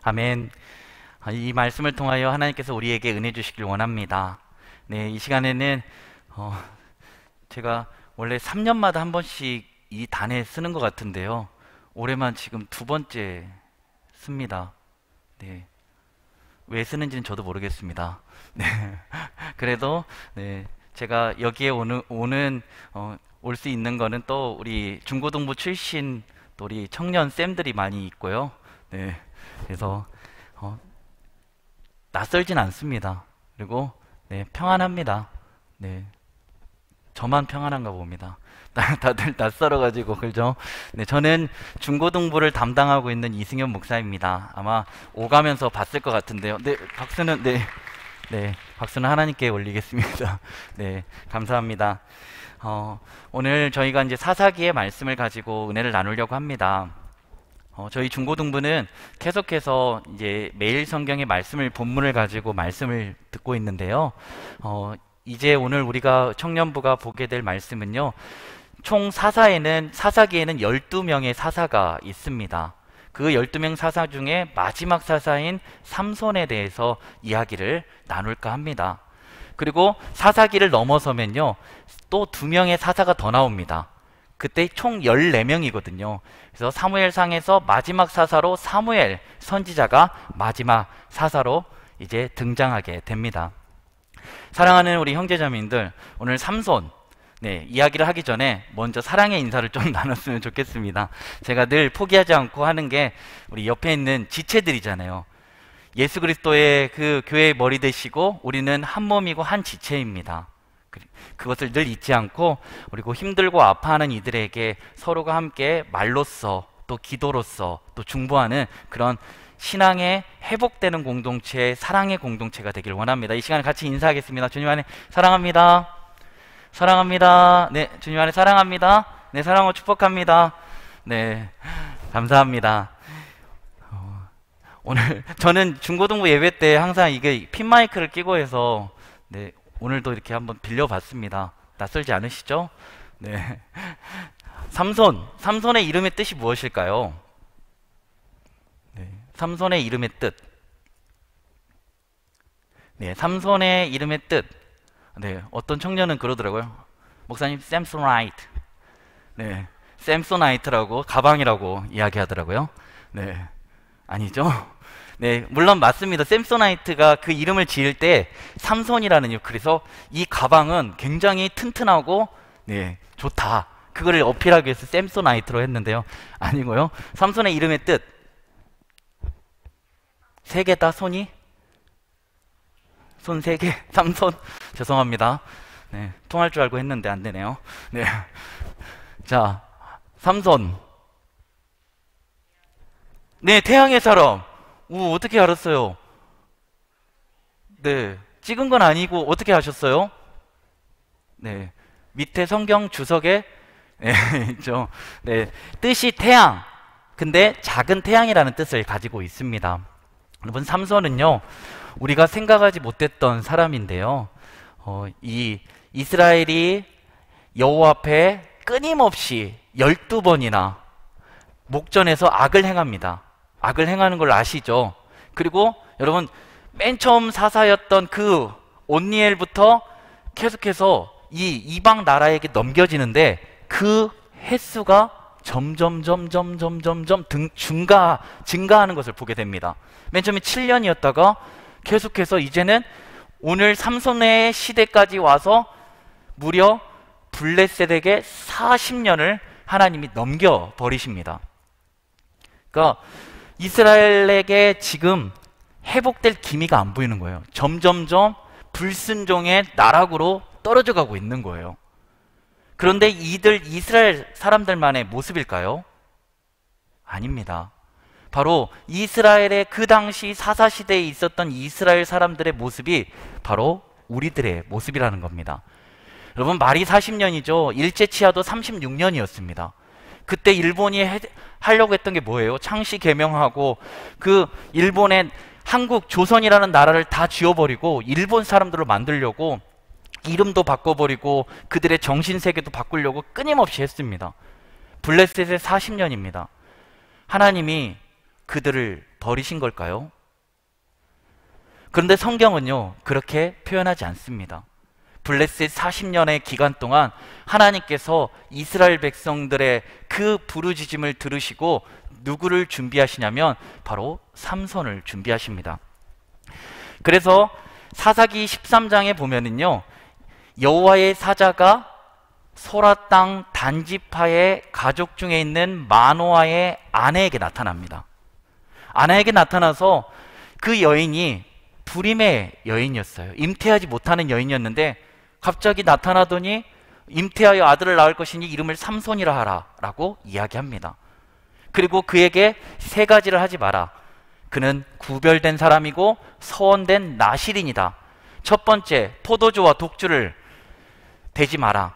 아멘. 이 말씀을 통하여 하나님께서 우리에게 은혜 주시길 원합니다. 네, 이 시간에는 제가 원래 3년마다 한 번씩 이 단에 쓰는 것 같은데요. 올해만 지금 두 번째 씁니다. 네, 왜 쓰는지는 저도 모르겠습니다. 네, 그래도 네, 제가 여기에 올 수 있는 거는 또 우리 중고등부 출신 또 우리 청년 쌤들이 많이 있고요. 네, 그래서 낯설진 않습니다. 그리고 네, 평안합니다. 네, 저만 평안한가 봅니다. 다들 낯설어가지고 그죠? 네, 저는 중고등부를 담당하고 있는 이승현 목사입니다. 아마 오가면서 봤을 것 같은데요. 네, 박수는 박수는 하나님께 올리겠습니다. 네, 감사합니다. 오늘 저희가 이제 사사기의 말씀을 가지고 은혜를 나누려고 합니다. 저희 중고등부는 계속해서 이제 매일 성경의 말씀을 본문을 가지고 말씀을 듣고 있는데요. 이제 오늘 우리가 청년부가 보게 될 말씀은요. 총 사사기에는 12명의 사사가 있습니다. 그 12명 사사 중에 마지막 사사인 삼손에 대해서 이야기를 나눌까 합니다. 그리고 사사기를 넘어서면요. 또 2명의 사사가 더 나옵니다. 그때 총 14명이거든요. 그래서 사무엘상에서 마지막 사사로 사무엘 선지자가 마지막 사사로 이제 등장하게 됩니다. 사랑하는 우리 형제자매님들, 오늘 삼손 이야기를 하기 전에 먼저 사랑의 인사를 좀 나눴으면 좋겠습니다. 제가 늘 포기하지 않고 하는 게 우리 옆에 있는 지체들이잖아요. 예수 그리스도의 그 교회의 머리 되시고 우리는 한 몸이고 한 지체입니다. 그것을 늘 잊지 않고, 그리고 힘들고 아파하는 이들에게 서로가 함께 말로써 또 기도로써 또 중보하는 그런 신앙의 회복되는 공동체, 사랑의 공동체가 되길 원합니다. 이 시간에 같이 인사하겠습니다. 주님 안에 사랑합니다. 사랑합니다. 네, 주님 안에 사랑합니다. 네, 사랑하고 축복합니다. 네, 감사합니다. 오늘 저는 중고등부 예배 때 항상 이게 핀 마이크를 끼고 해서 네, 오늘도 이렇게 한번 빌려봤습니다. 낯설지 않으시죠? 네. 삼손의 이름의 뜻이 무엇일까요? 네. 삼손의 이름의 뜻. 네, 삼손의 이름의 뜻. 네, 어떤 청년은 그러더라고요. 목사님, 샘소나이트. 네, 샘소나이트라고 가방이라고 이야기하더라고요. 네, 아니죠? 네, 물론 맞습니다. 샘소나이트가 그 이름을 지을 때 삼손이라는, 그래서 이 가방은 굉장히 튼튼하고 네, 좋다. 그거를 어필하기 위해서 샘소나이트로 했는데요. 아니고요. 삼손의 이름의 뜻. 세 개다 손이? 손 3개? 삼손? 죄송합니다. 네, 통할 줄 알고 했는데 안 되네요. 네. 자, 삼손. 네, 태양의 사람. 오, 어떻게 알았어요? 네, 찍은 건 아니고 어떻게 아셨어요? 네, 밑에 성경 주석에 네, 있죠. 네, 뜻이 태양. 근데 작은 태양이라는 뜻을 가지고 있습니다. 여러분, 삼손은요, 우리가 생각하지 못했던 사람인데요. 이 이스라엘이 여호와 앞에 끊임없이 12번이나 목전에서 악을 행합니다. 악을 행하는 걸 아시죠? 그리고 여러분, 맨 처음 사사였던 그 온니엘부터 계속해서 이 이방 나라에게 넘겨지는데 그 횟수가 점점 증가하는 것을 보게 됩니다. 맨 처음에 7년이었다가 계속해서 이제는 오늘 삼손의 시대까지 와서 무려 블레셋에게 40년을 하나님이 넘겨버리십니다. 그러니까 이스라엘에게 지금 회복될 기미가 안 보이는 거예요. 점점점 불순종의 나락으로 떨어져 가고 있는 거예요. 그런데 이들 이스라엘 사람들만의 모습일까요? 아닙니다. 바로 이스라엘의 그 당시 사사시대에 있었던 이스라엘 사람들의 모습이 바로 우리들의 모습이라는 겁니다. 여러분, 말이 40년이죠. 일제치하도 36년이었습니다. 그때 일본이 하려고 했던 게 뭐예요? 창씨 개명하고 그 일본의 한국, 조선이라는 나라를 다 지워버리고 일본 사람들을 만들려고 이름도 바꿔버리고 그들의 정신세계도 바꾸려고 끊임없이 했습니다. 블레셋의 40년입니다. 하나님이 그들을 버리신 걸까요? 그런데 성경은요, 그렇게 표현하지 않습니다. 블레셋 40년의 기간 동안 하나님께서 이스라엘 백성들의 그 부르짖음을 들으시고 누구를 준비하시냐면 바로 삼손을 준비하십니다. 그래서 사사기 13장에 보면은요, 여호와의 사자가 소라 땅 단지파의 가족 중에 있는 마노아의 아내에게 나타납니다. 아내에게 나타나서 그 여인이 불임의 여인이었어요. 잉태하지 못하는 여인이었는데 갑자기 나타나더니 잉태하여 아들을 낳을 것이니 이름을 삼손이라 하라 라고 이야기합니다. 그리고 그에게 세 가지를 하지 마라. 그는 구별된 사람이고 서원된 나실인이다. 첫 번째, 포도주와 독주를 대지 마라.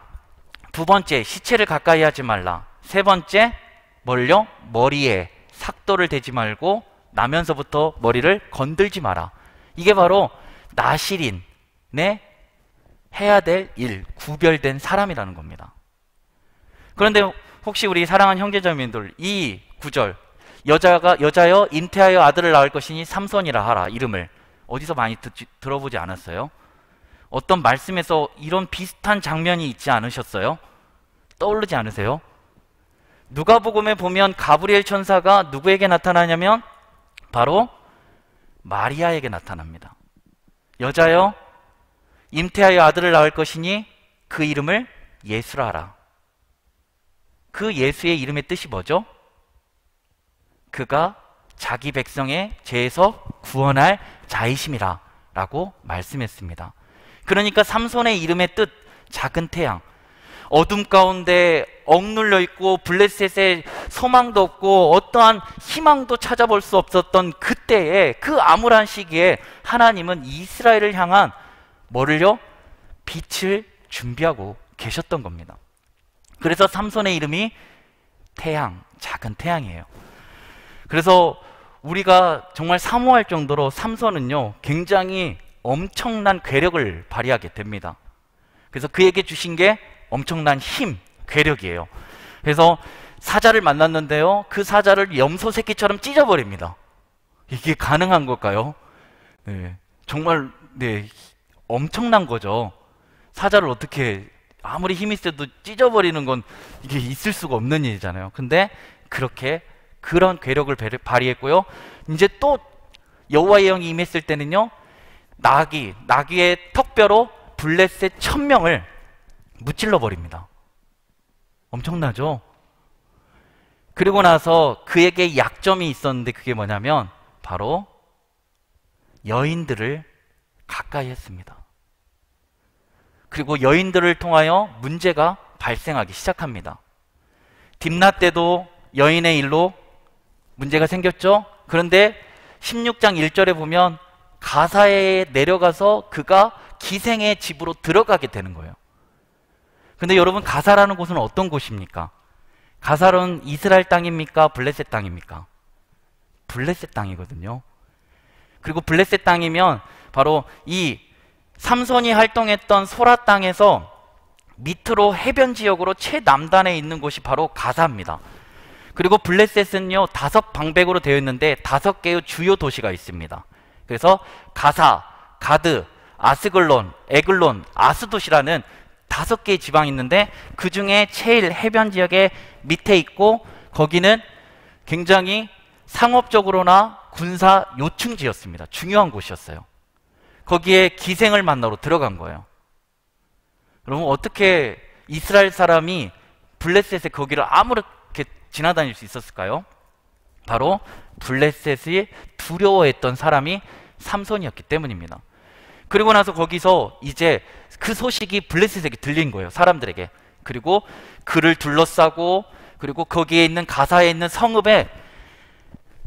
두 번째, 시체를 가까이 하지 말라. 세 번째, 뭘요? 머리에 삭도를 대지 말고 나면서부터 머리를 건들지 마라. 이게 바로 나실인의 해야 될 일, 구별된 사람이라는 겁니다. 그런데 혹시 우리 사랑하는 형제자매님들, 이 구절, 여자여 잉태하여 아들을 낳을 것이니 삼손이라 하라, 이름을 어디서 많이 들어보지 않았어요? 어떤 말씀에서 이런 비슷한 장면이 있지 않으셨어요? 떠오르지 않으세요? 누가복음에 보면 가브리엘 천사가 누구에게 나타나냐면 바로 마리아에게 나타납니다. 여자여 잉태하여 아들을 낳을 것이니 그 이름을 예수라 하라. 그 예수의 이름의 뜻이 뭐죠? 그가 자기 백성의 죄에서 구원할 자이심이라 라고 말씀했습니다. 그러니까 삼손의 이름의 뜻, 작은 태양. 어둠 가운데 억눌려 있고 블레셋에 소망도 없고 어떠한 희망도 찾아볼 수 없었던 그때에, 그 암울한 시기에 하나님은 이스라엘을 향한 뭐를요? 빛을 준비하고 계셨던 겁니다. 그래서 삼손의 이름이 태양, 작은 태양이에요. 그래서 우리가 정말 사모할 정도로 삼손은요, 굉장히 엄청난 괴력을 발휘하게 됩니다. 그래서 그에게 주신 게 엄청난 힘, 괴력이에요. 그래서 사자를 만났는데요, 그 사자를 염소 새끼처럼 찢어버립니다. 이게 가능한 걸까요? 네, 정말 엄청난 거죠. 사자를 어떻게 아무리 힘이 세도 찢어버리는 건 이게 있을 수가 없는 일이잖아요. 근데 그렇게 그런 괴력을 발휘했고요. 이제 또 여호와의 영이 임했을 때는요, 나귀의 턱뼈로 블레셋 1000명을 무찔러 버립니다. 엄청나죠? 그리고 나서 그에게 약점이 있었는데 그게 뭐냐면 바로 여인들을 가까이 했습니다. 그리고 여인들을 통하여 문제가 발생하기 시작합니다. 딥나 때도 여인의 일로 문제가 생겼죠? 그런데 16장 1절에 보면 가사에 내려가서 그가 기생의 집으로 들어가게 되는 거예요. 근데 여러분, 가사라는 곳은 어떤 곳입니까? 가사는 이스라엘 땅입니까? 블레셋 땅입니까? 블레셋 땅이거든요. 그리고 블레셋 땅이면 바로 이 삼손이 활동했던 소라 땅에서 밑으로 해변 지역으로 최남단에 있는 곳이 바로 가사입니다. 그리고 블레셋은요, 5방백으로 되어 있는데 5개의 주요 도시가 있습니다. 그래서 가사, 가드, 아스글론, 에글론, 아스돗이라는 5개의 지방이 있는데 그 중에 제일 해변 지역에 밑에 있고, 거기는 굉장히 상업적으로나 군사 요충지였습니다. 중요한 곳이었어요. 거기에 기생을 만나러 들어간 거예요. 여러분, 어떻게 이스라엘 사람이 블레셋의 거기를 아무렇게 지나다닐 수 있었을까요? 바로 블레셋이 두려워했던 사람이 삼손이었기 때문입니다. 그리고 나서 거기서 이제 그 소식이 블레셋에게 들린 거예요, 사람들에게. 그리고 그를 둘러싸고, 그리고 거기에 있는 가사에 있는 성읍에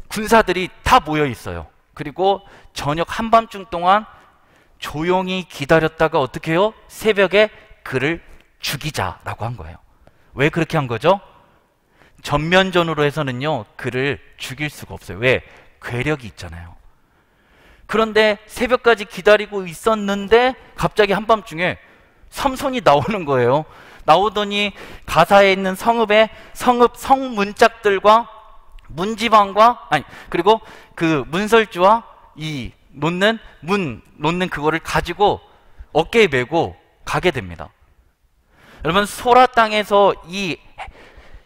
군사들이 다 모여 있어요. 그리고 저녁 한밤중 동안 조용히 기다렸다가 어떻게 해요? 새벽에 그를 죽이자라고 한 거예요. 왜 그렇게 한 거죠? 전면전으로 해서는요, 그를 죽일 수가 없어요. 왜? 괴력이 있잖아요. 그런데 새벽까지 기다리고 있었는데 갑자기 한밤중에 삼손이 나오는 거예요. 나오더니 가사에 있는 성읍에 성문짝들과 문지방과 그리고 그 문설주와 이 놓는 그거를 가지고 어깨에 메고 가게 됩니다. 여러분, 소라 땅에서 이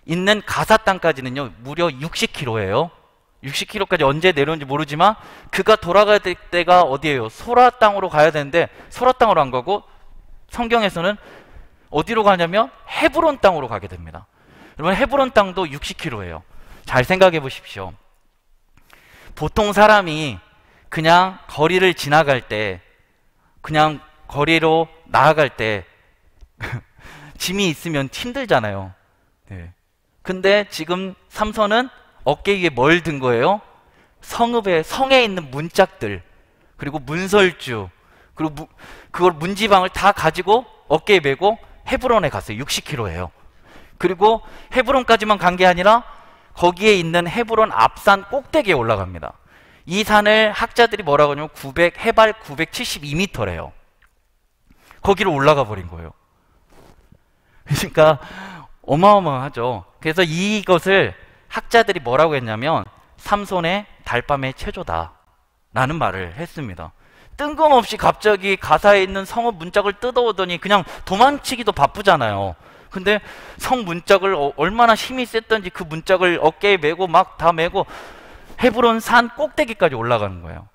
있는 가사 땅까지는요 무려 60km예요. 60km까지 언제 내려온지 모르지만 그가 돌아가야 될 때가 어디예요? 소라 땅으로 가야 되는데 소라 땅으로 안 가고 성경에서는 어디로 가냐면 헤브론 땅으로 가게 됩니다. 여러분, 헤브론 땅도 60km예요. 잘 생각해 보십시오. 보통 사람이 그냥 거리를 지나갈 때, 그냥 거리로 나아갈 때 짐이 있으면 힘들잖아요. 네. 근데 지금 삼손은 어깨 위에 뭘 든 거예요? 성에 있는 문짝들, 그리고 문설주, 그리고 그걸 문지방을 다 가지고 어깨에 메고 헤브론에 갔어요. 60km예요. 그리고 헤브론까지만 간 게 아니라 거기에 있는 헤브론 앞산 꼭대기에 올라갑니다. 이 산을 학자들이 뭐라고 하냐면 해발 972m래요. 거기로 올라가 버린 거예요. 그러니까 어마어마하죠. 그래서 이것을 학자들이 뭐라고 했냐면 삼손의 달밤의 체조다 라는 말을 했습니다. 뜬금없이 갑자기 가사에 있는 성읍 문짝을 뜯어오더니 그냥 도망치기도 바쁘잖아요. 근데 성 문짝을 얼마나 힘이 셌던지 그 문짝을 어깨에 메고 막 다 메고 헤브론 산 꼭대기까지 올라가는 거예요.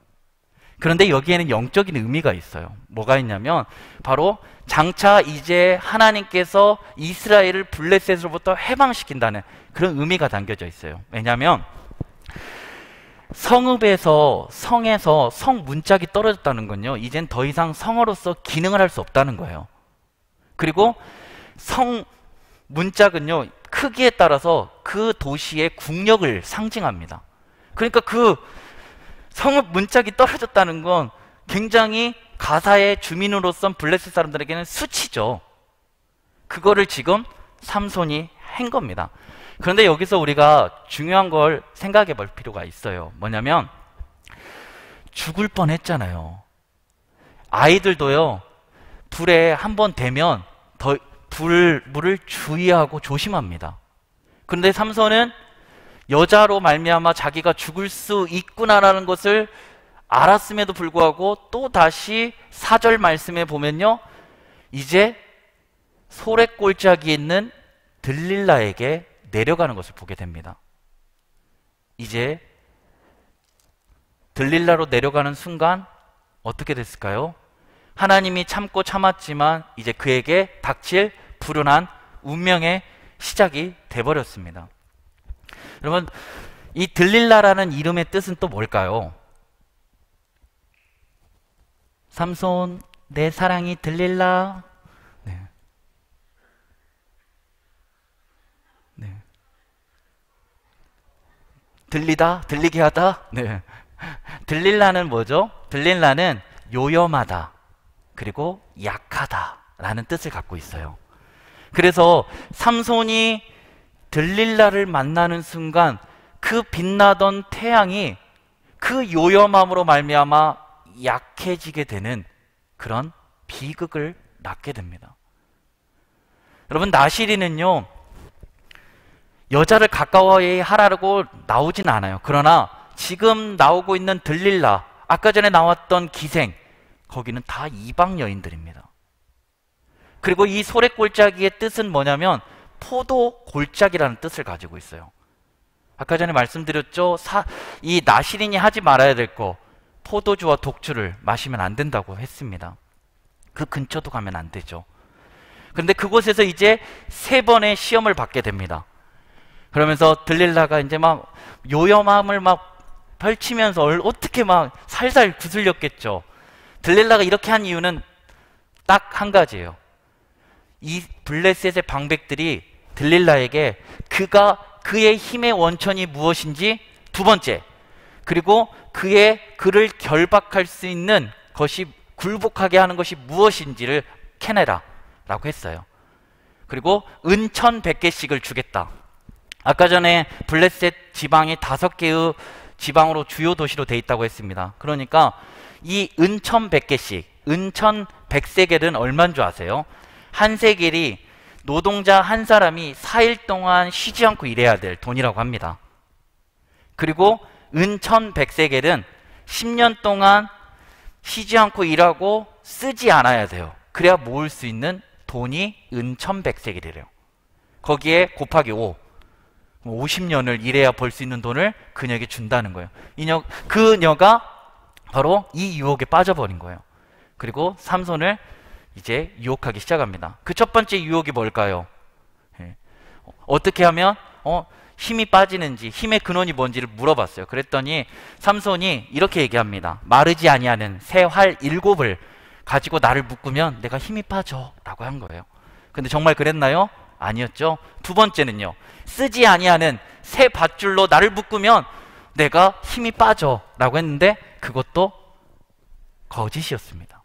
그런데 여기에는 영적인 의미가 있어요. 뭐가 있냐면 바로 장차 이제 하나님께서 이스라엘을 블레셋으로부터 해방시킨다는 그런 의미가 담겨져 있어요. 왜냐하면 성에서 성 문짝이 떨어졌다는 건요, 이젠 더 이상 성으로서 기능을 할 수 없다는 거예요. 그리고 성 문짝은요 크기에 따라서 그 도시의 국력을 상징합니다. 그러니까 그 성읍 문짝이 떨어졌다는 건 굉장히 가사의 주민으로서 블레셋 사람들에게는 수치죠. 그거를 지금 삼손이 한 겁니다. 그런데 여기서 우리가 중요한 걸 생각해 볼 필요가 있어요. 뭐냐면 죽을 뻔했잖아요. 아이들도요 불에 한번 대면 물을 주의하고 조심합니다. 그런데 삼손은 여자로 말미암아 자기가 죽을 수 있구나라는 것을 알았음에도 불구하고 또 다시 4절 말씀에 보면요, 이제 소래골짜기에 있는 들릴라에게 내려가는 것을 보게 됩니다. 이제 들릴라로 내려가는 순간 어떻게 됐을까요? 하나님이 참고 참았지만 이제 그에게 닥칠 불운한 운명의 시작이 돼버렸습니다. 여러분, 이 들릴라라는 이름의 뜻은 또 뭘까요? 삼손, 내 사랑이 들릴라. 네. 네. 들리다, 들리게 하다. 네. 들릴라는 뭐죠? 들릴라는 요염하다, 그리고 약하다 라는 뜻을 갖고 있어요. 그래서 삼손이 들릴라를 만나는 순간 그 빛나던 태양이 그 요염함으로 말미암아 약해지게 되는 그런 비극을 낳게 됩니다. 여러분, 나시린은요 여자를 가까워야 하라고 나오진 않아요. 그러나 지금 나오고 있는 들릴라, 아까 전에 나왔던 기생, 거기는 다 이방 여인들입니다. 그리고 이 소래골짜기의 뜻은 뭐냐면 포도 골짜기라는 뜻을 가지고 있어요. 아까 전에 말씀드렸죠. 이 나시린이 하지 말아야 될 거, 포도주와 독주를 마시면 안 된다고 했습니다. 그 근처도 가면 안 되죠. 그런데 그곳에서 이제 3번의 시험을 받게 됩니다. 그러면서 들릴라가 이제 막 요염함을 막 펼치면서 어떻게 막 살살 구슬렸겠죠. 들릴라가 이렇게 한 이유는 딱 한 가지예요. 이 블레셋의 방백들이 들릴라에게 그의 힘의 원천이 무엇인지, 두 번째, 그리고 그를 결박할 수 있는 것이, 굴복하게 하는 것이 무엇인지를 캐내라 라고 했어요. 그리고 은 1,100개씩을 주겠다. 아까 전에 블레셋 지방이 5개의 지방으로 주요 도시로 돼 있다고 했습니다. 그러니까 이 은 1,100개씩, 은 1,100세겔은 얼마인 줄 아세요? 한 세겔이 노동자 한 사람이 4일 동안 쉬지 않고 일해야 될 돈이라고 합니다. 그리고 은 1100세겔은 10년 동안 쉬지 않고 일하고 쓰지 않아야 돼요. 그래야 모을 수 있는 돈이 은 1100세겔이래요. 거기에 곱하기 5. 50년을 일해야 벌 수 있는 돈을 그녀에게 준다는 거예요. 그녀가 바로 이 유혹에 빠져버린 거예요. 그리고 삼손을 이제 유혹하기 시작합니다. 그 첫 번째 유혹이 뭘까요? 어떻게 하면 힘이 빠지는지, 힘의 근원이 뭔지를 물어봤어요. 그랬더니 삼손이 이렇게 얘기합니다. 마르지 아니하는 새 활 7을 가지고 나를 묶으면 내가 힘이 빠져 라고 한 거예요. 근데 정말 그랬나요? 아니었죠. 두 번째는요, 쓰지 아니하는 새 밧줄로 나를 묶으면 내가 힘이 빠져 라고 했는데 그것도 거짓이었습니다.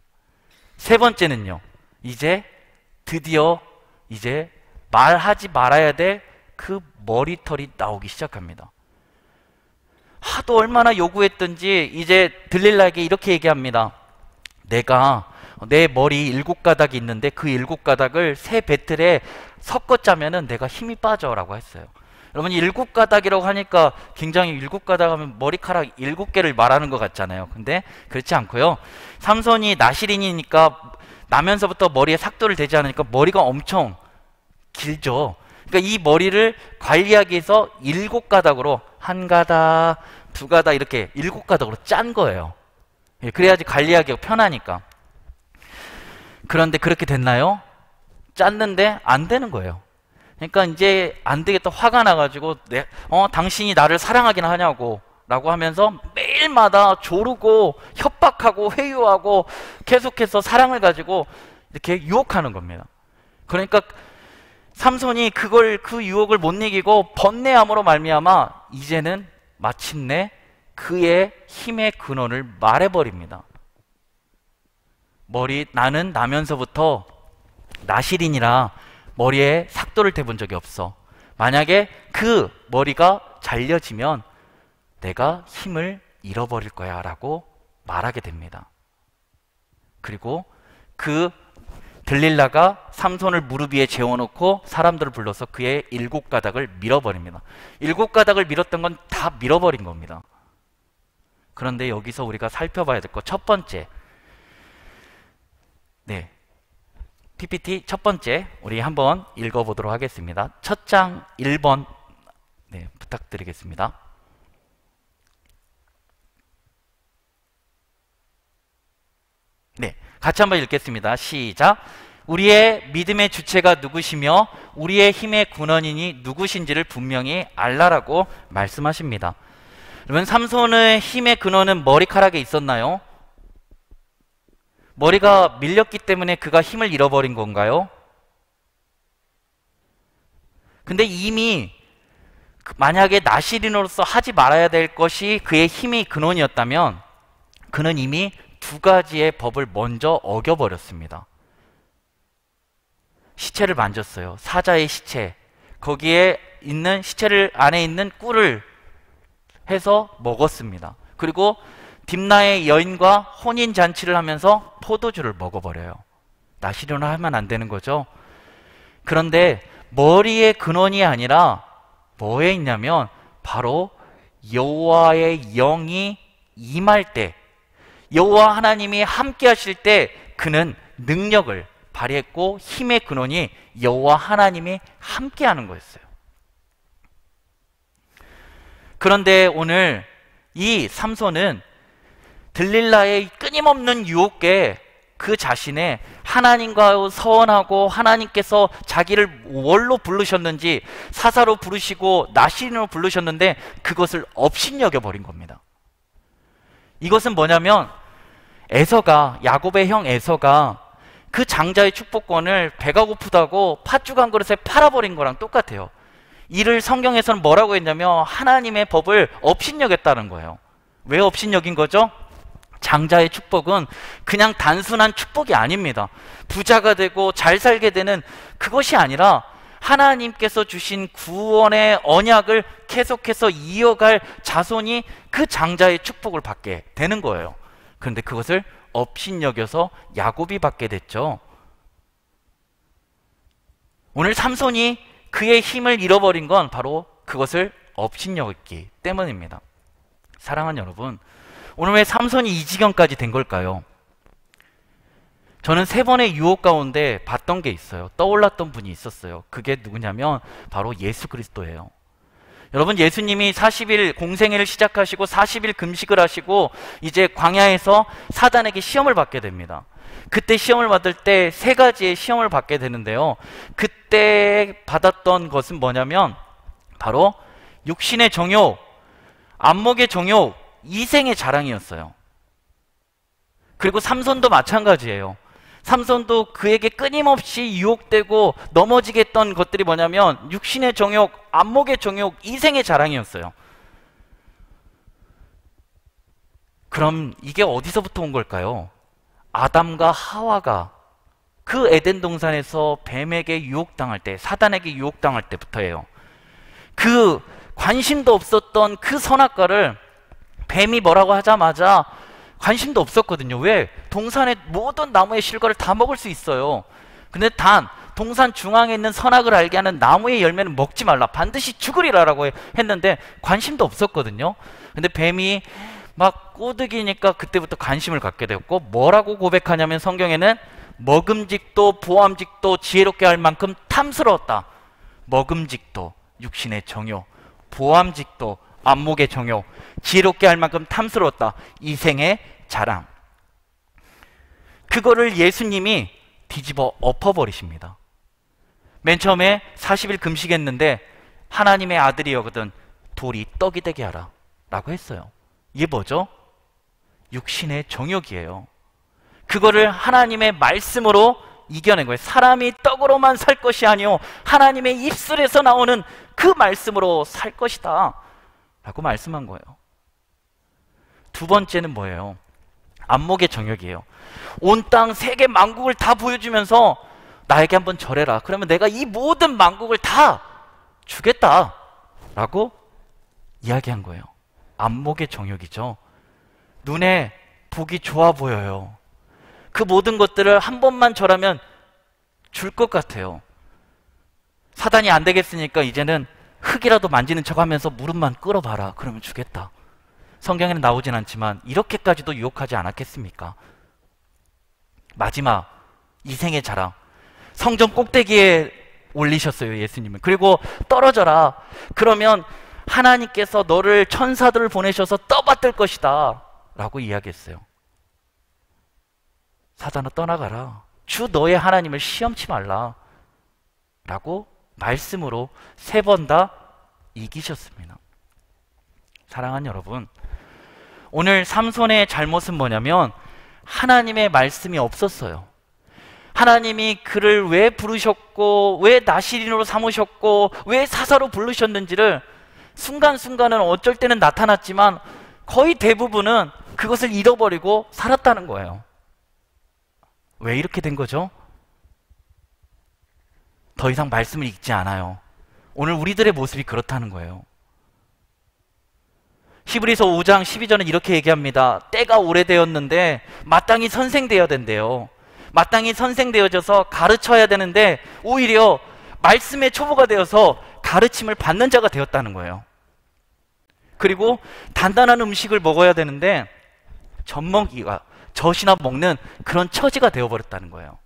세 번째는요, 이제 드디어 이제 말하지 말아야 될 그 머리털이 나오기 시작합니다. 하도 얼마나 요구했던지 이제 들릴라에게 이렇게 얘기합니다. 내가 내 머리 7가닥이 있는데 그 7가닥을 새 배틀에 섞어 짜면은 내가 힘이 빠져 라고 했어요. 여러분, 7가닥이라고 하니까 굉장히 7가닥 하면 머리카락 7개를 말하는 것 같잖아요. 근데 그렇지 않고요, 삼손이 나시린이니까 나면서부터 머리에 삭도를 대지 않으니까 머리가 엄청 길죠. 그러니까 이 머리를 관리하기 위해서 7가닥으로 1가닥, 2가닥 이렇게 7가닥으로 짠 거예요. 그래야지 관리하기가 편하니까. 그런데 그렇게 됐나요? 짰는데 안 되는 거예요. 그러니까 이제 안 되겠다, 화가 나가지고 당신이 나를 사랑하긴 하냐고 라고 하면서 매일마다 조르고 협박하고 회유하고 계속해서 사랑을 가지고 이렇게 유혹하는 겁니다. 그러니까 삼손이 그 유혹을 못 이기고 번뇌함으로 말미암아 이제는 마침내 그의 힘의 근원을 말해버립니다. 나는 나면서부터 나시린이라 머리에 삭도를 대본 적이 없어. 만약에 그 머리가 잘려지면 내가 힘을 잃어버릴 거야 라고 말하게 됩니다. 그리고 들릴라가 삼손을 무릎 위에 재워놓고 사람들을 불러서 그의 7가닥을 밀어버립니다. 7가닥을 밀었던 건 다 밀어버린 겁니다. 그런데 여기서 우리가 살펴봐야 될 것 첫 번째, PPT 첫 번째 우리 한번 읽어보도록 하겠습니다. 첫 장 1번 부탁드리겠습니다. 같이 한번 읽겠습니다. 시작. 우리의 믿음의 주체가 누구시며 우리의 힘의 근원이니 누구신지를 분명히 알라라고 말씀하십니다. 그러면 삼손의 힘의 근원은 머리카락에 있었나요? 머리가 밀렸기 때문에 그가 힘을 잃어버린 건가요? 근데 이미 만약에 나시린으로서 하지 말아야 될 것이 그의 힘의 근원이었다면 그는 이미 2가지의 법을 먼저 어겨버렸습니다. 시체를 만졌어요. 사자의 시체. 거기에 있는 시체를 안에 있는 꿀을 해서 먹었습니다. 그리고 딥나의 여인과 혼인잔치를 하면서 포도주를 먹어버려요. 나시린을 하면 안 되는 거죠. 그런데 머리의 근원이 아니라 뭐에 있냐면 바로 여호와의 영이 임할 때, 여호와 하나님이 함께 하실 때 그는 능력을 발휘했고 힘의 근원이 여호와 하나님이 함께 하는 거였어요. 그런데 오늘 이 삼손은 들릴라의 끊임없는 유혹에 그 자신의 하나님과 서원하고 하나님께서 자기를 뭘로 부르셨는지 사사로 부르시고 나시린으로 부르셨는데 그것을 업신여겨버린 겁니다. 이것은 뭐냐면 야곱의 형 에서가 그 장자의 축복권을 배가 고프다고 팥죽 한 그릇에 팔아버린 거랑 똑같아요. 이를 성경에서는 뭐라고 했냐면 하나님의 법을 업신여겼다는 거예요. 왜 업신여긴 거죠? 장자의 축복은 그냥 단순한 축복이 아닙니다. 부자가 되고 잘 살게 되는 그것이 아니라 하나님께서 주신 구원의 언약을 계속해서 이어갈 자손이 그 장자의 축복을 받게 되는 거예요. 그런데 그것을 업신여겨서 야곱이 받게 됐죠. 오늘 삼손이 그의 힘을 잃어버린 건 바로 그것을 업신여겼기 때문입니다. 사랑하는 여러분, 오늘 왜 삼손이 이 지경까지 된 걸까요? 저는 3번의 유혹 가운데 봤던 게 있어요. 떠올랐던 분이 있었어요. 그게 누구냐면 바로 예수 그리스도예요. 여러분, 예수님이 40일 공생애를 시작하시고 40일 금식을 하시고 이제 광야에서 사단에게 시험을 받게 됩니다. 그때 시험을 받을 때 3가지의 시험을 받게 되는데요. 그때 받았던 것은 뭐냐면 바로 육신의 정욕, 안목의 정욕, 이생의 자랑이었어요. 그리고 삼손도 마찬가지예요. 삼손도 그에게 끊임없이 유혹되고 넘어지게 했던 것들이 뭐냐면 육신의 정욕, 안목의 정욕, 이생의 자랑이었어요. 그럼 이게 어디서부터 온 걸까요? 아담과 하와가 그 에덴 동산에서 뱀에게 유혹당할 때, 사단에게 유혹당할 때부터예요. 그 관심도 없었던 그 선악과를 뱀이 뭐라고 하자마자 관심도 없었거든요. 왜? 동산의 모든 나무의 실과를 다 먹을 수 있어요. 근데 단 동산 중앙에 있는 선악을 알게 하는 나무의 열매는 먹지 말라, 반드시 죽으리라라고 했는데 관심도 없었거든요. 근데 뱀이 막 꼬드기니까 그때부터 관심을 갖게 되었고, 뭐라고 고백하냐면 성경에는 먹음직도 보암직도 지혜롭게 할 만큼 탐스러웠다. 먹음직도 육신의 정욕, 보암직도 안목의 정욕, 지혜롭게 할 만큼 탐스러웠다. 이생의 자랑. 그거를 예수님이 뒤집어 엎어버리십니다. 맨 처음에 40일 금식했는데 하나님의 아들이여거든 돌이 떡이 되게 하라 라고 했어요. 이게 뭐죠? 육신의 정욕이에요. 그거를 하나님의 말씀으로 이겨낸 거예요. 사람이 떡으로만 살 것이 아니요 하나님의 입술에서 나오는 그 말씀으로 살 것이다 라고 말씀한 거예요. 2번째는 뭐예요? 안목의 정욕이에요. 온 땅 세계 만국을 다 보여주면서 나에게 한번 절해라. 그러면 내가 이 모든 만국을 다 주겠다 라고 이야기한 거예요. 안목의 정욕이죠. 눈에 보기 좋아 보여요. 그 모든 것들을 한 번만 절하면 줄 것 같아요. 사단이 안 되겠으니까 이제는 흙이라도 만지는 척 하면서 무릎만 끌어봐라. 그러면 주겠다. 성경에는 나오진 않지만 이렇게까지도 유혹하지 않았겠습니까? 마지막 이생의 자랑, 성전 꼭대기에 올리셨어요, 예수님은. 그리고 떨어져라. 그러면 하나님께서 너를 천사들을 보내셔서 떠받들 것이다 라고 이야기했어요. 사단아 떠나가라. 주 너의 하나님을 시험치 말라 라고 말씀으로 3번 다 이기셨습니다. 사랑하는 여러분, 오늘 삼손의 잘못은 뭐냐면 하나님의 말씀이 없었어요. 하나님이 그를 왜 부르셨고 왜 나시린으로 삼으셨고 왜 사사로 부르셨는지를 순간순간은 어쩔 때는 나타났지만 거의 대부분은 그것을 잃어버리고 살았다는 거예요. 왜 이렇게 된 거죠? 더 이상 말씀을 읽지 않아요. 오늘 우리들의 모습이 그렇다는 거예요. 히브리서 5장 12절은 이렇게 얘기합니다. 때가 오래되었는데 마땅히 선생되어야 된대요. 마땅히 선생되어져서 가르쳐야 되는데 오히려 말씀의 초보가 되어서 가르침을 받는 자가 되었다는 거예요. 그리고 단단한 음식을 먹어야 되는데 젖먹이가 젖이나 먹는 그런 처지가 되어버렸다는 거예요.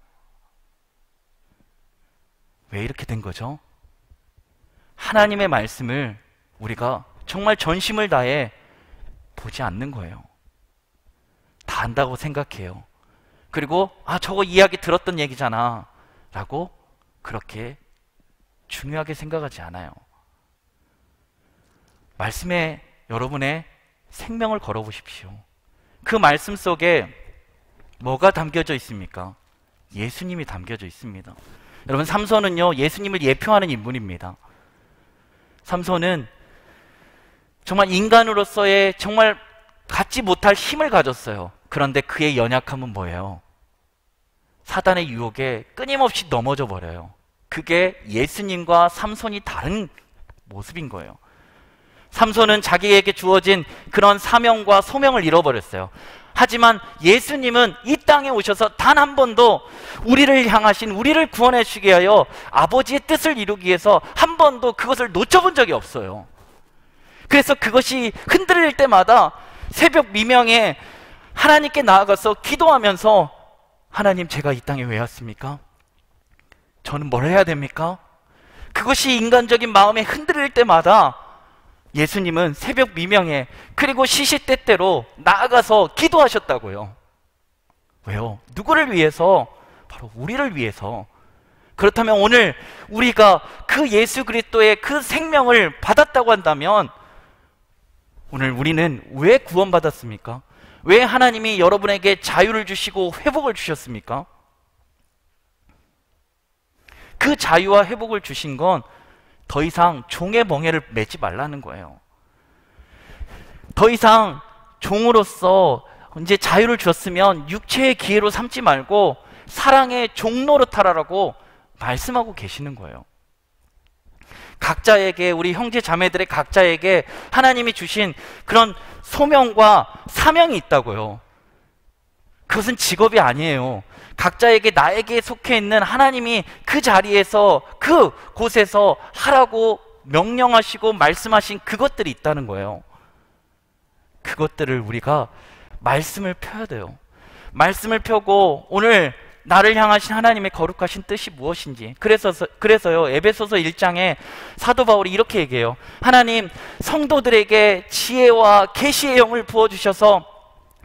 왜 이렇게 된 거죠? 하나님의 말씀을 우리가 정말 전심을 다해 보지 않는 거예요. 다 안다고 생각해요. 그리고 저거 이야기 들었던 얘기잖아 라고 그렇게 중요하게 생각하지 않아요. 말씀에 여러분의 생명을 걸어보십시오. 그 말씀 속에 뭐가 담겨져 있습니까? 예수님이 담겨져 있습니다. 여러분, 삼손은요 예수님을 예표하는 인물입니다. 삼손은 정말 인간으로서의 정말 갖지 못할 힘을 가졌어요. 그런데 그의 연약함은 뭐예요? 사단의 유혹에 끊임없이 넘어져 버려요. 그게 예수님과 삼손이 다른 모습인 거예요. 삼손은 자기에게 주어진 그런 사명과 소명을 잃어버렸어요. 하지만 예수님은 이 땅에 오셔서 단 한 번도 우리를 향하신, 우리를 구원해 주게 하여 아버지의 뜻을 이루기 위해서 한 번도 그것을 놓쳐본 적이 없어요. 그래서 그것이 흔들릴 때마다 새벽 미명에 하나님께 나아가서 기도하면서 하나님, 제가 이 땅에 왜 왔습니까? 저는 뭘 해야 됩니까? 그것이 인간적인 마음에 흔들릴 때마다 예수님은 새벽 미명에 그리고 시시때때로 나아가서 기도하셨다고요. 왜요? 누구를 위해서? 바로 우리를 위해서. 그렇다면 오늘 우리가 그 예수 그리스도의 그 생명을 받았다고 한다면 오늘 우리는 왜 구원받았습니까? 왜 하나님이 여러분에게 자유를 주시고 회복을 주셨습니까? 그 자유와 회복을 주신 건 더 이상 종의 멍에를 매지 말라는 거예요. 더 이상 종으로서 이제 자유를 주었으면 육체의 기회로 삼지 말고 사랑의 종노릇하라라고 말씀하고 계시는 거예요. 각자에게, 우리 형제 자매들의 각자에게 하나님이 주신 그런 소명과 사명이 있다고요. 그것은 직업이 아니에요. 각자에게, 나에게 속해 있는 하나님이 그 자리에서, 그 곳에서 하라고 명령하시고 말씀하신 그것들이 있다는 거예요. 그것들을 우리가 말씀을 펴야 돼요. 말씀을 펴고 오늘 나를 향하신 하나님의 거룩하신 뜻이 무엇인지. 그래서요, 에베소서 1장에 사도 바울이 이렇게 얘기해요. 하나님, 성도들에게 지혜와 계시의 영을 부어주셔서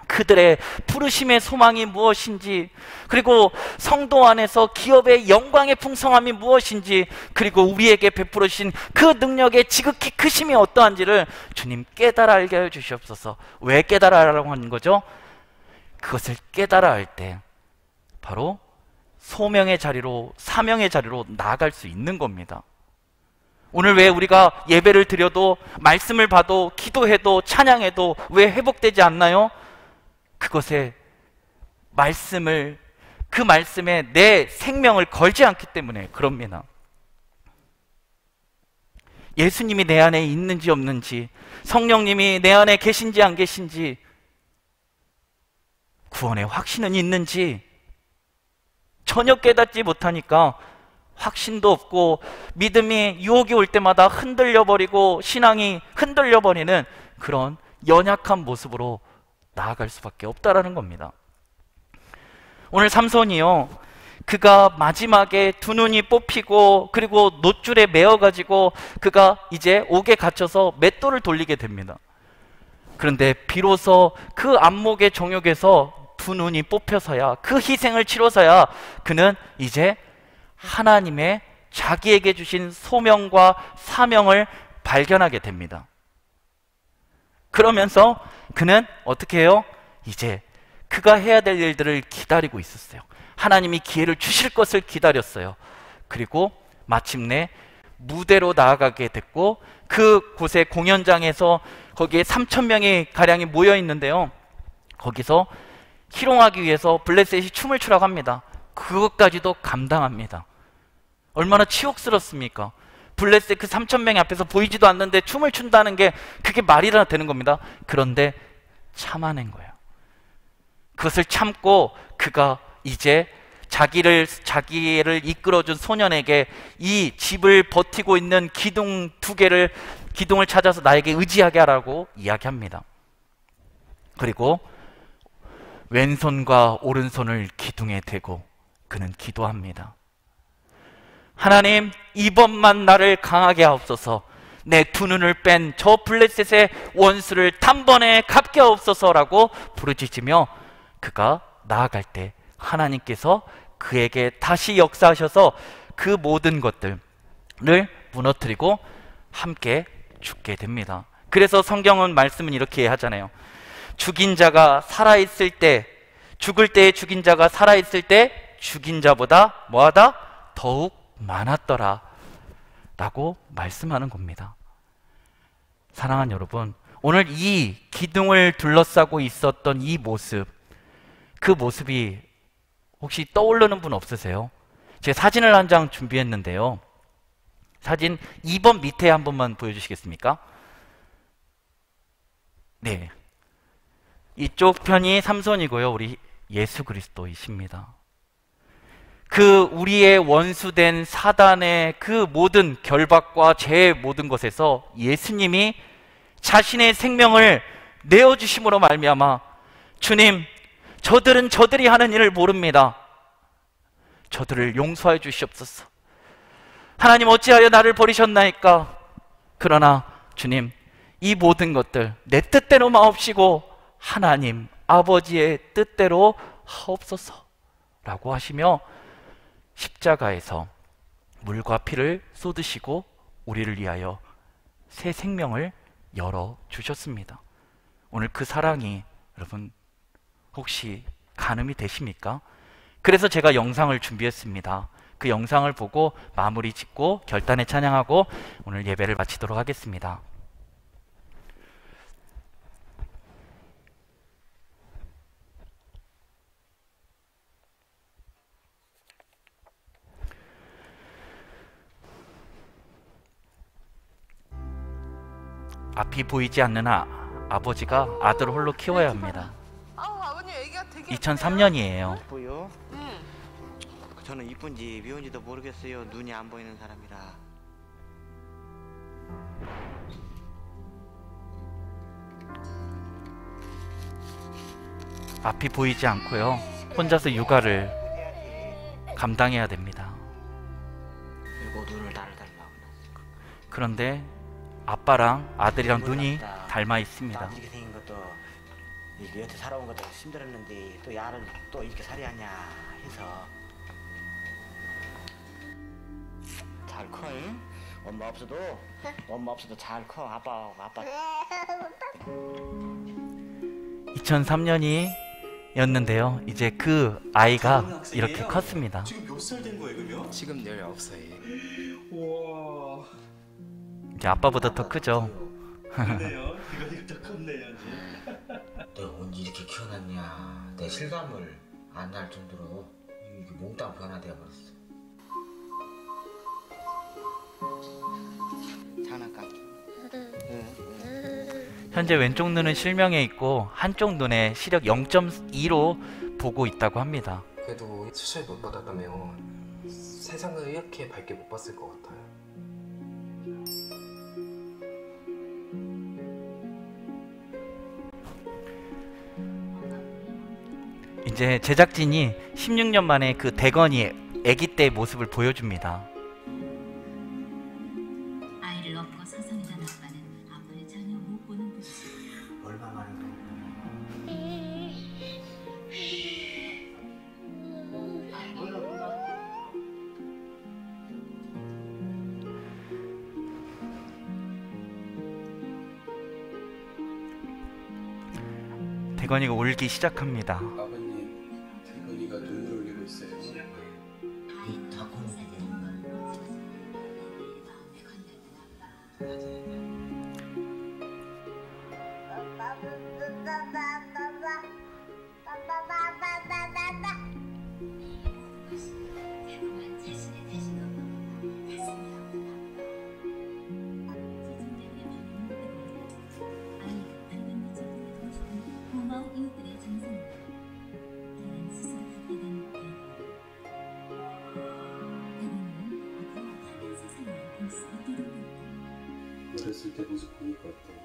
그들의 부르심의 소망이 무엇인지, 그리고 성도 안에서 기업의 영광의 풍성함이 무엇인지, 그리고 우리에게 베풀으신 그 능력의 지극히 크심이 어떠한지를 주님 깨달아 알게 해 주시옵소서. 왜 깨달아 알라고 하는 거죠? 그것을 깨달아 알 때 바로 소명의 자리로, 사명의 자리로 나아갈 수 있는 겁니다. 오늘 왜 우리가 예배를 드려도, 말씀을 봐도, 기도해도, 찬양해도 왜 회복되지 않나요? 그것에 그 말씀에 내 생명을 걸지 않기 때문에 그럽니다. 예수님이 내 안에 있는지 없는지, 성령님이 내 안에 계신지 안 계신지, 구원의 확신은 있는지 전혀 깨닫지 못하니까 확신도 없고 믿음이 유혹이 올 때마다 흔들려버리고 신앙이 흔들려버리는 그런 연약한 모습으로 나아갈 수밖에 없다라는 겁니다. 오늘 삼손이요, 그가 마지막에 두 눈이 뽑히고 그리고 놋줄에 매어가지고 그가 이제 옥에 갇혀서 맷돌을 돌리게 됩니다. 그런데 비로소 그 안목의 정욕에서 두 눈이 뽑혀서야, 그 희생을 치러서야 그는 이제 하나님의 자기에게 주신 소명과 사명을 발견하게 됩니다. 그러면서 그는 어떻게 해요? 이제 그가 해야 될 일들을 기다리고 있었어요. 하나님이 기회를 주실 것을 기다렸어요. 그리고 마침내 무대로 나아가게 됐고, 그 곳의 공연장에서 거기에 3,000명이 가량이 모여 있는데요, 거기서 희롱하기 위해서 블레셋이 춤을 추라고 합니다. 그것까지도 감당합니다. 얼마나 치욕스럽습니까? 블레셋 그 3,000명이 앞에서 보이지도 않는데 춤을 춘다는 게 그게 말이나 되는 겁니다. 그런데 참아낸 거예요. 그것을 참고 그가 이제 자기를 이끌어준 소년에게 이 집을 버티고 있는 기둥을 찾아서 나에게 의지하게 하라고 이야기합니다. 그리고 왼손과 오른손을 기둥에 대고 그는 기도합니다. 하나님, 이번만 나를 강하게 하옵소서. 내 두 눈을 뺀 저 블레셋의 원수를 단번에 갚게 하옵소서라고 부르짖으며 그가 나아갈 때 하나님께서 그에게 다시 역사하셔서 그 모든 것들을 무너뜨리고 함께 죽게 됩니다. 그래서 성경은 말씀은 이렇게 하잖아요. 죽인 자가 살아있을 때, 죽을 때에 죽인 자가 살아있을 때 죽인 자보다 뭐하다? 더욱 많았더라 라고 말씀하는 겁니다. 사랑하는 여러분, 오늘 이 기둥을 둘러싸고 있었던 이 모습, 그 모습이 혹시 떠오르는 분 없으세요? 제가 사진을 한 장 준비했는데요, 사진 2번 밑에 한 번만 보여주시겠습니까? 네, 이쪽 편이 삼손이고요, 우리 예수 그리스도이십니다. 그 우리의 원수된 사단의 그 모든 결박과 죄의 모든 것에서 예수님이 자신의 생명을 내어주심으로 말미암아 주님, 저들은 저들이 하는 일을 모릅니다. 저들을 용서해 주시옵소서. 하나님, 어찌하여 나를 버리셨나이까? 그러나 주님, 이 모든 것들 내 뜻대로 마옵시고 하나님 아버지의 뜻대로 하옵소서 라고 하시며 십자가에서 물과 피를 쏟으시고 우리를 위하여 새 생명을 열어주셨습니다. 오늘 그 사랑이 여러분 혹시 가늠이 되십니까? 그래서 제가 영상을 준비했습니다. 그 영상을 보고 마무리 짓고 결단에 찬양하고 오늘 예배를 마치도록 하겠습니다. 앞이 보이지 않는 아버지가 아들을 홀로 키워야 합니다. 아버님 애기가 되게 2003년이에요. 이쁘요? 응. 저는 이쁜지 미운지도 모르겠어요. 눈이 안 보이는 사람이라. 앞이 보이지 않고요. 혼자서 육아를 감당해야 됩니다. 그리고 눈을 달달라고. 그런데 아빠랑 아들이랑 눈이 닮아 있습니다. 이렇게 생긴 것도 이게 여태 살아온 것도 힘들었는데 또 야를 또 이렇게 살해하냐 해서 잘 커. 응? 엄마 없어도 잘 커. 아빠 2003년이었는데요. 이제 그 아이가 이렇게 컸습니다. 지금 몇 살 된 거예요, 그러면? 지금 19살. 우와. 이제 아빠보다 더 크죠. 그러네요. 이거 더 컸네요. 내가 언제 이렇게 키워놨냐. 내 실감을 안 날 정도로 이게 몽땅 변화되어 버렸어. 장난감. 현재 왼쪽 눈은 실명에 있고 한쪽 눈에 시력 0.2로 보고 있다고 합니다. 그래도 수술 못 받았다면 세상을 이렇게 밝게 못 봤을 것 같아요. 이제 제작진이 16년 만에 그 대건이 아기 때의 모습을 보여줍니다. 아이를 업고 서성이던 아빠는 아빠를 전혀 못 보는 듯이 얼마 만에 대건이가 울기 시작합니다. 아버님, 대건이가 눈물 흘리고 있어요. 이 닭고는 되게 자신의 자신을 가슴이 고마운 이웃들의 정성입니다. 다른 스스로 갖게 된 대부분은 앞으로 다른 세상을 볼 수 있도록 합니다. 어렸을 때 모습 보니까 어떤?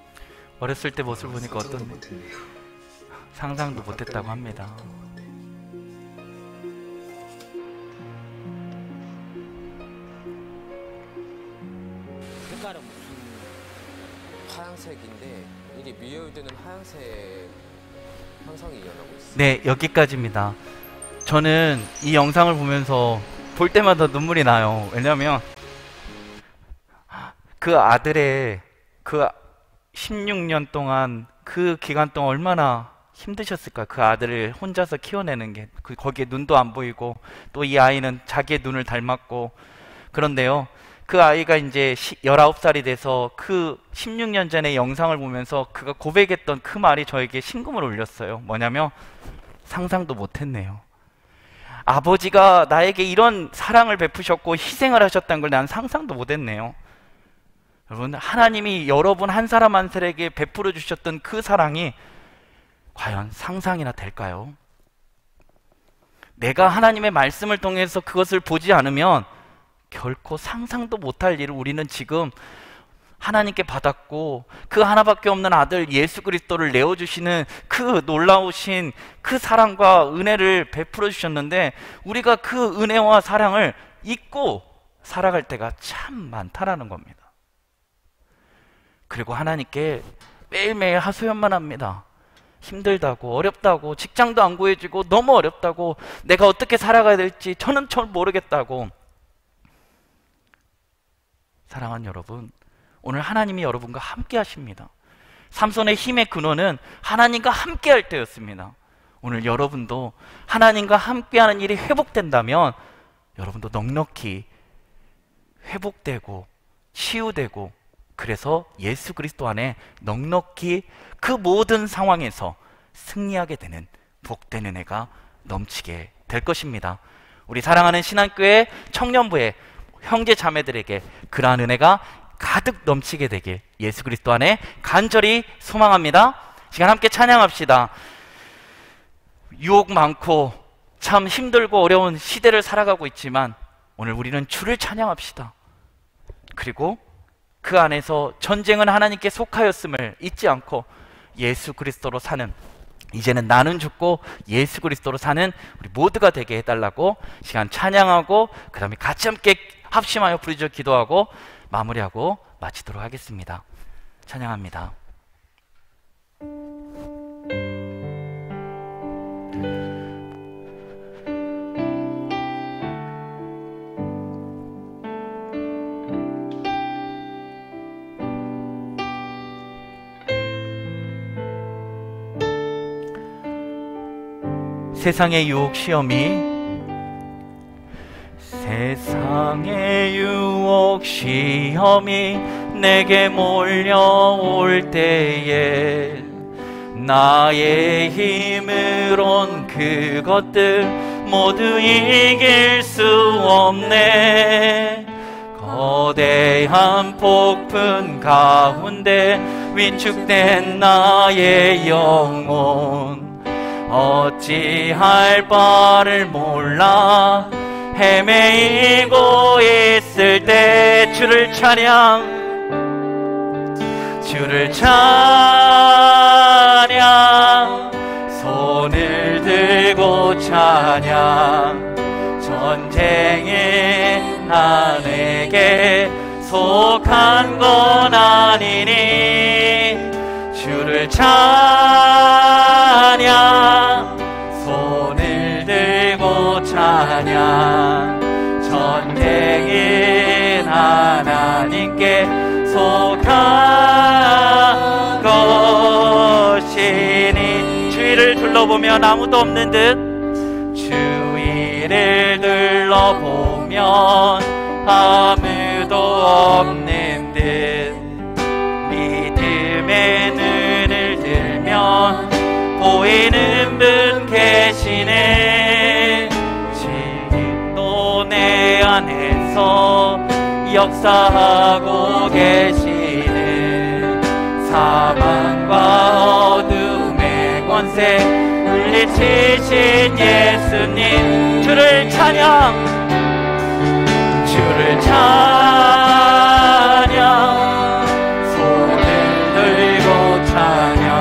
어렸을 때 모습을 보니까 상상도 어떤 못했네요. 상상도 못했다고 합니다. 색깔은 무슨 하얀색인데 이게 미어울드는 하얀색 형성이 일어나고 있어요. 네, 여기까지입니다. 저는 이 영상을 보면서 볼 때마다 눈물이 나요. 왜냐면 그 아들의 그 16년 동안 그 기간 동안 얼마나 힘드셨을까. 그 아들을 혼자서 키워내는 게 거기에 눈도 안 보이고 또 이 아이는 자기의 눈을 닮았고. 그런데요, 그 아이가 이제 19살이 돼서 그 16년 전의 영상을 보면서 그가 고백했던 그 말이 저에게 심금을 울렸어요. 뭐냐면 상상도 못했네요. 아버지가 나에게 이런 사랑을 베푸셨고 희생을 하셨다는 걸 난 상상도 못했네요. 여러분, 하나님이 여러분 한 사람 한 사람에게 베풀어 주셨던 그 사랑이 과연 상상이나 될까요? 내가 하나님의 말씀을 통해서 그것을 보지 않으면 결코 상상도 못할 일을 우리는 지금 하나님께 받았고 그 하나밖에 없는 아들 예수 그리스도를 내어주시는 그 놀라우신 그 사랑과 은혜를 베풀어 주셨는데 우리가 그 은혜와 사랑을 잊고 살아갈 때가 참 많다라는 겁니다. 그리고 하나님께 매일매일 하소연만 합니다. 힘들다고, 어렵다고, 직장도 안 구해지고 너무 어렵다고, 내가 어떻게 살아가야 될지 저는 잘 모르겠다고. 사랑하는 여러분, 오늘 하나님이 여러분과 함께 하십니다. 삼손의 힘의 근원은 하나님과 함께 할 때였습니다. 오늘 여러분도 하나님과 함께하는 일이 회복된다면 여러분도 넉넉히 회복되고 치유되고, 그래서 예수 그리스도 안에 넉넉히 그 모든 상황에서 승리하게 되는 복된 은혜가 넘치게 될 것입니다. 우리 사랑하는 신한교회 청년부의 형제 자매들에게 그러한 은혜가 가득 넘치게 되길 예수 그리스도 안에 간절히 소망합니다. 시간 함께 찬양합시다. 유혹 많고 참 힘들고 어려운 시대를 살아가고 있지만 오늘 우리는 주를 찬양합시다. 그리고 그 안에서 전쟁은 하나님께 속하였음을 잊지 않고 예수 그리스도로 사는, 이제는 나는 죽고 예수 그리스도로 사는 우리 모두가 되게 해달라고 시간 찬양하고 그 다음에 같이 함께 합심하여 부르짖어 기도하고 마무리하고 마치도록 하겠습니다. 찬양합니다. 세상의 유혹 시험이, 세상의 유혹 시험이 내게 몰려올 때에 나의 힘으론 그것들 모두 이길 수 없네. 거대한 폭풍 가운데 위축된 나의 영혼, 어찌할 바를 몰라 헤매이고 있을 때 주를 찬양, 주를 찬양, 손을 들고 찬양. 전쟁이 나에게 속한 건 아니니 주를 찬양, 손을 들고 찬양. 전쟁인 하나님께 속한 것이니. 주위를 둘러보면 아무도 없는 듯, 주위를 둘러보면 아무도 없는 듯, 믿음의 눈을 들면 보이는 분 계시네. 지금도 내 안에서 역사하고 계시네. 사망과 어둠의 권세 물리치신 예수님, 주를 찬양, 주를 찬양, 손을 들고 찬양.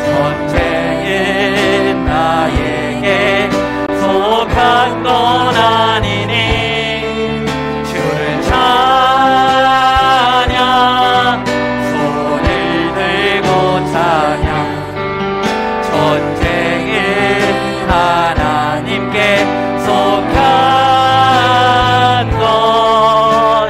전쟁은 나에게 속한 건 아니니 주를 찬양, 손을 들고 찬양. 전쟁은 하나님께 속한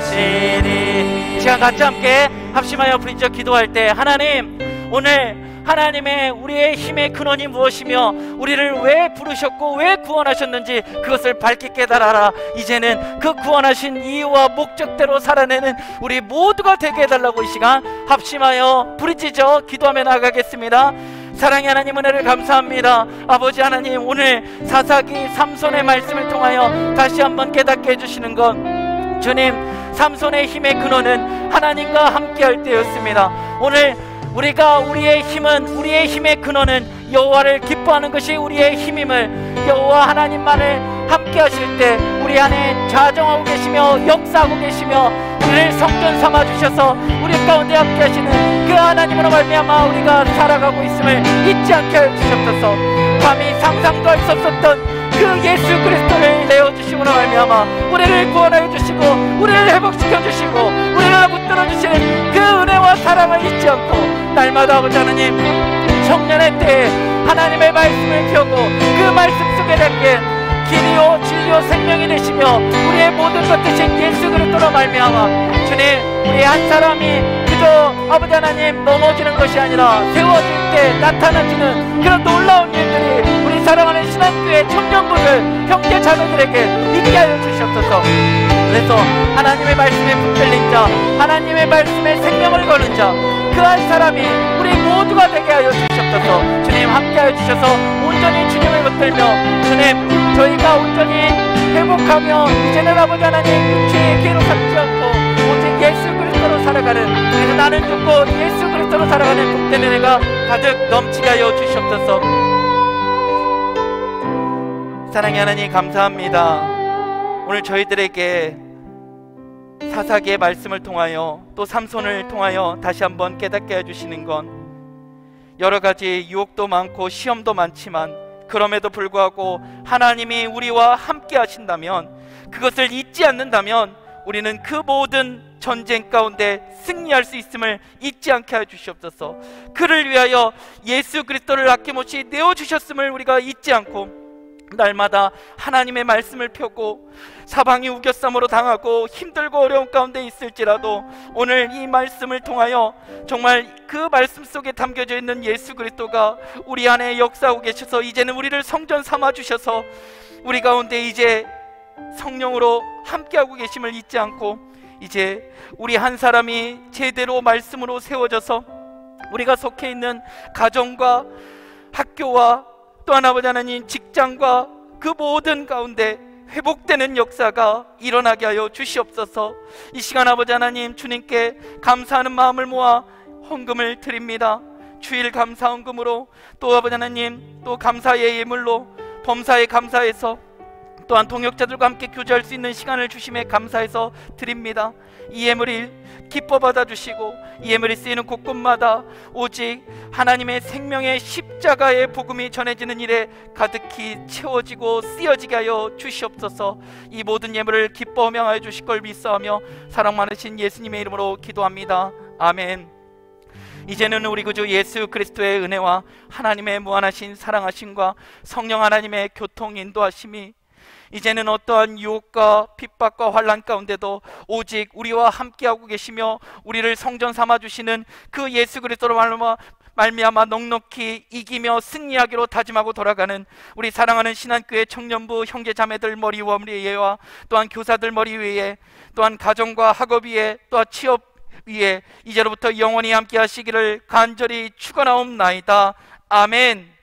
것이니. 시간 같이 함께 합심하여 부르짖어 기도할 때, 하나님, 오늘 하나님의 우리의 힘의 근원이 무엇이며 우리를 왜 부르셨고 왜 구원하셨는지 그것을 밝게 깨달아라. 이제는 그 구원하신 이유와 목적대로 살아내는 우리 모두가 되게 해달라고 이 시간 합심하여 부르짖어 기도하며 나가겠습니다. 사랑의 하나님, 은혜를 감사합니다. 아버지 하나님, 오늘 사사기 삼손의 말씀을 통하여 다시 한번 깨닫게 해주시는 것, 주님, 삼손의 힘의 근원은 하나님과 함께 할 때였습니다. 오늘 우리의 힘의 근원은 여호와를 기뻐하는 것이 우리의 힘임을, 여호와 하나님만을 함께 하실 때 우리 안에 자정하고 계시며 역사하고 계시며 우리를 성전 삼아 주셔서 우리 가운데 함께 하시는 그 하나님으로 말미암아 우리가 살아가고 있음을 잊지 않게 하여 주셨소서. 감히 상상도 할 수 없었던 그 예수 그리스도를 내어주심으로 말미암아 우리를 구원하여 주시고 우리를 회복시켜 주시고 우리를 붙들어 주시는 그 은혜와 사랑을 잊지 않고 날마다 아버지 하나님 청년의 때에 하나님의 말씀을 펴고 그 말씀 속에 담긴 길이요 진리요 생명이 되시며 우리의 모든 것 되신 예수 그리스도로 말미암아 주님, 우리 한 사람이 그저 아버지 하나님 넘어지는 것이 아니라 세워질 때 나타나지는 그런 놀라운 일들이 우리 사랑하는 신앙교회 청년부들 형제 자매들에게 있게 하여 주시옵소서. 그래서 하나님의 말씀에 붙들린 자, 하나님의 말씀에 생명을 거는 자, 그 한 사람이 우리 모두가 되게 하여 주시옵소서. 주님 함께 하여 주셔서 온전히 주님을 붙들며 주님 저희가 온전히 회복하며 이제는 아버지 하나님 육체의 괴로 삼지 않고 오직 예수 그리스도로 살아가는, 그래서 나는 죽고 예수 그리스도로 살아가는 복된 은혜가 가득 넘치게 하여 주시옵소서. 사랑의 하나님 감사합니다. 오늘 저희들에게 사사기의 말씀을 통하여 또 삼손을 통하여 다시 한번 깨닫게 해주시는 건 여러 가지 유혹도 많고 시험도 많지만 그럼에도 불구하고 하나님이 우리와 함께 하신다면, 그것을 잊지 않는다면 우리는 그 모든 전쟁 가운데 승리할 수 있음을 잊지 않게 해주시옵소서. 그를 위하여 예수 그리스도를 아낌없이 내어주셨음을 우리가 잊지 않고 날마다 하나님의 말씀을 펴고 사방이 우겨쌈으로 당하고 힘들고 어려운 가운데 있을지라도 오늘 이 말씀을 통하여 정말 그 말씀 속에 담겨져 있는 예수 그리스도가 우리 안에 역사하고 계셔서 이제는 우리를 성전 삼아 주셔서 우리 가운데 이제 성령으로 함께하고 계심을 잊지 않고 이제 우리 한 사람이 제대로 말씀으로 세워져서 우리가 속해 있는 가정과 학교와 또한 아버지 하나님 직장과 그 모든 가운데 회복되는 역사가 일어나게 하여 주시옵소서. 이 시간 아버지 하나님 주님께 감사하는 마음을 모아 헌금을 드립니다. 주일 감사 헌금으로 또 아버지 하나님 또 감사의 예물로 범사에 감사해서 또한 동역자들과 함께 교제할 수 있는 시간을 주심에 감사해서 드립니다. 이 예물을 기뻐 받아주시고 이 예물이 쓰이는 곳곳마다 오직 하나님의 생명의 십자가의 복음이 전해지는 일에 가득히 채워지고 쓰여지게 하여 주시옵소서. 이 모든 예물을 기뻐 명하여 주실 걸 믿사하며 사랑 많으신 예수님의 이름으로 기도합니다. 아멘. 이제는 우리 구주 예수 그리스도의 은혜와 하나님의 무한하신 사랑하심과 성령 하나님의 교통 인도하심이 이제는 어떠한 유혹과 핍박과 환난 가운데도 오직 우리와 함께하고 계시며 우리를 성전 삼아주시는 그 예수 그리스도로 말미암아 넉넉히 이기며 승리하기로 다짐하고 돌아가는 우리 사랑하는 신한교회 청년부 형제자매들 머리 위와 또한 교사들 머리 위에 또한 가정과 학업 위에 또한 취업 위에 이제로부터 영원히 함께 하시기를 간절히 축원하옵나이다. 아멘.